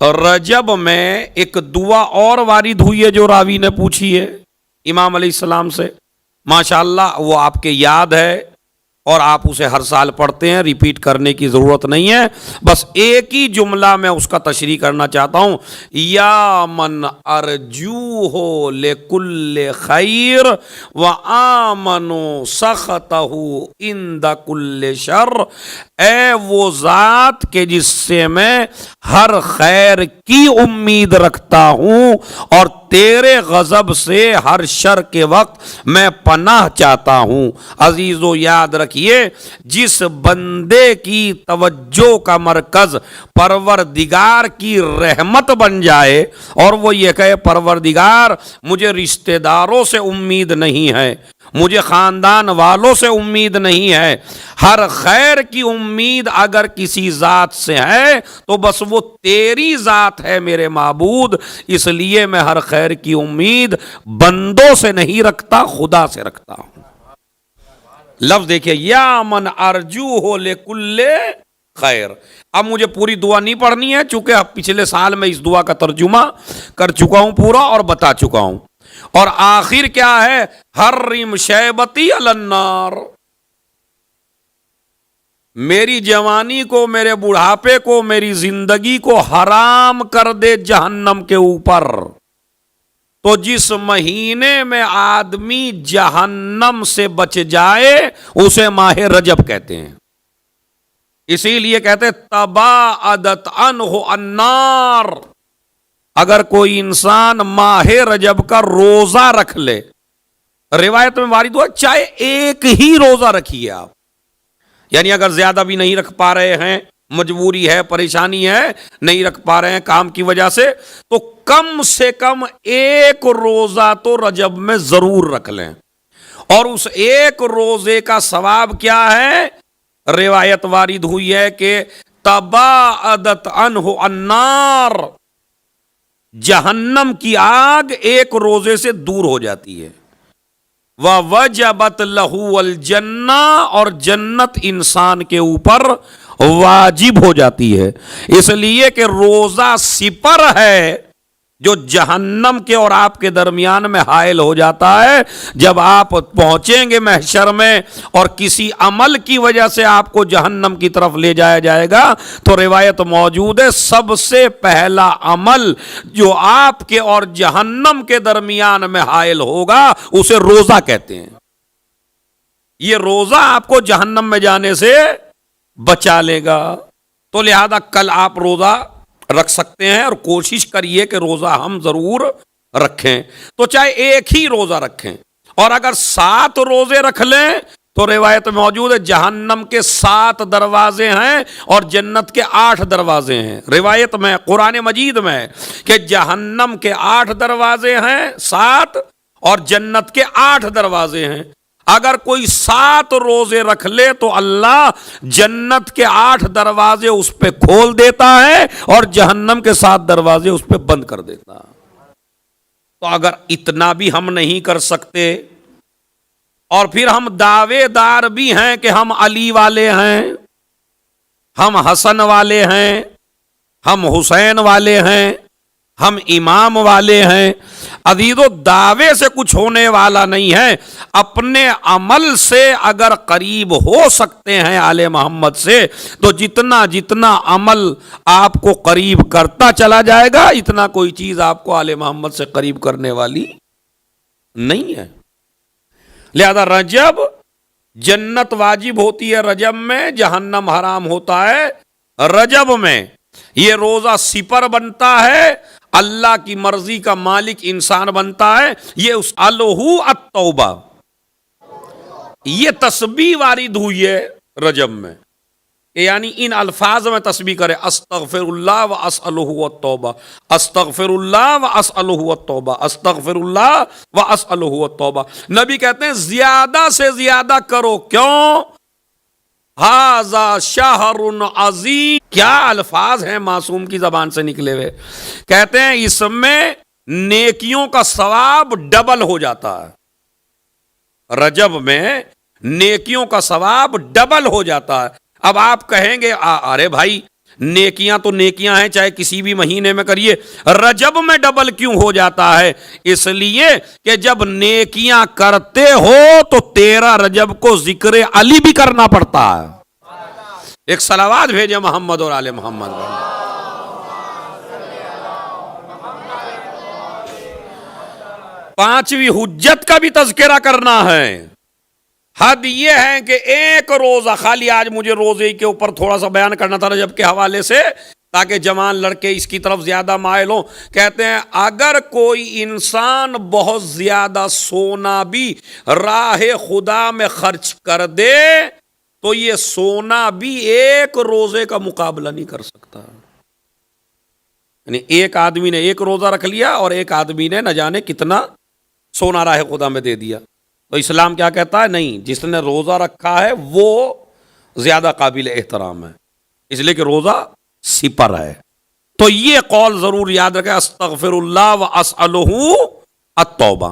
रजब में एक दुआ और वारिद हुई है जो रावी ने पूछी है इमाम अलैहिस्सलाम से। माशाअल्लाह वो आपके याद है और आप उसे हर साल पढ़ते हैं, रिपीट करने की ज़रूरत नहीं है। बस एक ही जुमला मैं उसका तशरीह करना चाहता हूँ, या मन अर्जू हो ले कुल्ले खैर व आमनो सख्तहु इंद कुल्ले शर। ए वो ज़ात के जिससे मैं हर खैर की उम्मीद रखता हूँ और तेरे गज़ब से हर शर के वक्त मैं पनाह चाहता हूँ। अजीज़ो याद रखिए, जिस बंदे की तवज्जो का मरकज़ परवरदिगार की रहमत बन जाए और वो ये कहे परवरदिगार मुझे रिश्तेदारों से उम्मीद नहीं है, मुझे ख़ानदान वालों से उम्मीद नहीं है, हर खैर की उम्मीद अगर किसी ज़ात से है तो बस वो तेरी ज़ात है मेरे माबूद, इसलिए मैं हर खैर की उम्मीद बंदों से नहीं रखता, खुदा से रखता हूँ। लफ्ज़ देखिए, या मन अर्जू हो ले कुल्ले खैर। अब मुझे पूरी दुआ नहीं पढ़नी है चूंकि पिछले साल में इस दुआ का तर्जुमा कर चुका हूँ पूरा और बता चुका हूँ। और आखिर क्या है, हर्रिम शैबती अलन्नार, मेरी जवानी को, मेरे बुढ़ापे को, मेरी जिंदगी को हराम कर दे जहन्नम के ऊपर। तो जिस महीने में आदमी जहन्नम से बच जाए उसे माह रजब कहते हैं। इसीलिए कहते तबाअदत अनहु अन्नार। अगर कोई इंसान माह रजब का रोजा रख ले, रिवायत में वारिद हुआ चाहे एक ही रोजा रखिए आप, यानी अगर ज्यादा भी नहीं रख पा रहे हैं, मजबूरी है, परेशानी है, नहीं रख पा रहे हैं काम की वजह से कम कम एक रोजा तो रजब में जरूर रख लें। और उस एक रोजे का सवाब क्या है, रिवायत वारिद हुई है कि तबाअदत अनहु अन्नार, जहन्नम की आग एक रोजे से दूर हो जाती है। व वजबत लहू अल जन्ना, और जन्नत इंसान के ऊपर वाजिब हो जाती है। इसलिए कि रोजा सिपर है जो जहन्नम के और आपके दरमियान में हायल हो जाता है। जब आप पहुंचेंगे महशर में और किसी अमल की वजह से आपको जहन्नम की तरफ ले जाया जाएगा तो रिवायत मौजूद है सबसे पहला अमल जो आपके और जहन्नम के दरमियान में हायल होगा उसे रोजा कहते हैं। ये रोजा आपको जहन्नम में जाने से बचा लेगा। तो लिहाजा कल आप रोजा रख सकते हैं और कोशिश करिए कि रोजा हम जरूर रखें। तो चाहे एक ही रोजा रखें, और अगर 7 रोजे रख लें तो रिवायत में मौजूद है जहन्नम के 7 दरवाजे हैं और जन्नत के 8 दरवाजे हैं। रिवायत में कुरान मजीद में कि जहन्नम के 8 दरवाजे हैं 7 और जन्नत के 8 दरवाजे हैं। अगर कोई 7 रोजे रख ले तो अल्लाह जन्नत के 8 दरवाजे उस पे खोल देता है और जहन्नम के 7 दरवाजे उस पे बंद कर देता है। तो अगर इतना भी हम नहीं कर सकते और फिर हम दावेदार भी हैं कि हम अली वाले हैं, हम हसन वाले हैं, हम हुसैन वाले हैं, हम इमाम वाले हैं, अजीजों दावे से कुछ होने वाला नहीं है। अपने अमल से अगर करीब हो सकते हैं आले मोहम्मद से तो जितना जितना अमल आपको करीब करता चला जाएगा इतना कोई चीज आपको आले मोहम्मद से करीब करने वाली नहीं है। लिहाजा रजब जन्नत वाजिब होती है, रजब में जहन्नम हराम होता है। रजब में ये रोजा सिपर बनता है, अल्लाह की मर्जी का मालिक इंसान बनता है। ये उस अलहू अत्तौबा, ये तस्बीह वारिद हुई है रजब में, यानी इन अल्फाज में तस्बीह करे अस्तगफिरुल्लाह व अस्अलुहु अत्तौबा, अस्तगफिरुल्लाह व अस्अलुहु अत्तौबा, अस्तगफिरुल्लाह व अस्अलुहु अत्तौबा। नबी कहते हैं ज्यादा से ज्यादा करो। क्यों? हाजा शहरुन अज़ीम। क्या अल्फाज हैं मासूम की जबान से निकले हुए। कहते हैं इसमें नेकियों का सवाब डबल हो जाता है। रजब में नेकियों का सवाब डबल हो जाता है। अब आप कहेंगे अरे भाई نیکیاں تو نیکیاں ہیں، چاہے کسی بھی مہینے میں کریے. رجب میں ڈبل کیوں ہو جاتا ہے؟ اس لیے کہ جب نیکیاں کرتے ہو تو 13 رجب کو ذکر علی بھی کرنا پڑتا ہے. ایک صلوات بھیجے محمد اور آل محمد. پانچویں حجت کا بھی تذکرہ کرنا ہے. حد یہ ہے کہ ایک روزہ، خالی آج مجھے روزے کے اوپر تھوڑا سا بیان کرنا تھا رجب کے حوالے سے تاکہ جوان لڑکے اس کی طرف زیادہ مائل ہوں. کہتے ہیں اگر کوئی انسان بہت زیادہ سونا بھی راہ خدا میں خرچ کر دے تو یہ سونا بھی ایک روزے کا مقابلہ نہیں کر سکتا. یعنی ایک آدمی نے ایک روزہ رکھ لیا اور ایک آدمی نے نہ جانے کتنا سونا راہ خدا میں دے دیا. تو اسلام کیا کہتا ہے؟ نہیں، جس نے روزہ رکھا ہے وہ زیادہ قابل احترام ہے، اس لیے کہ روزہ سپر ہے. تو یہ قول ضرور یاد رکھیں، استغفر اللہ واسألہ التوبہ.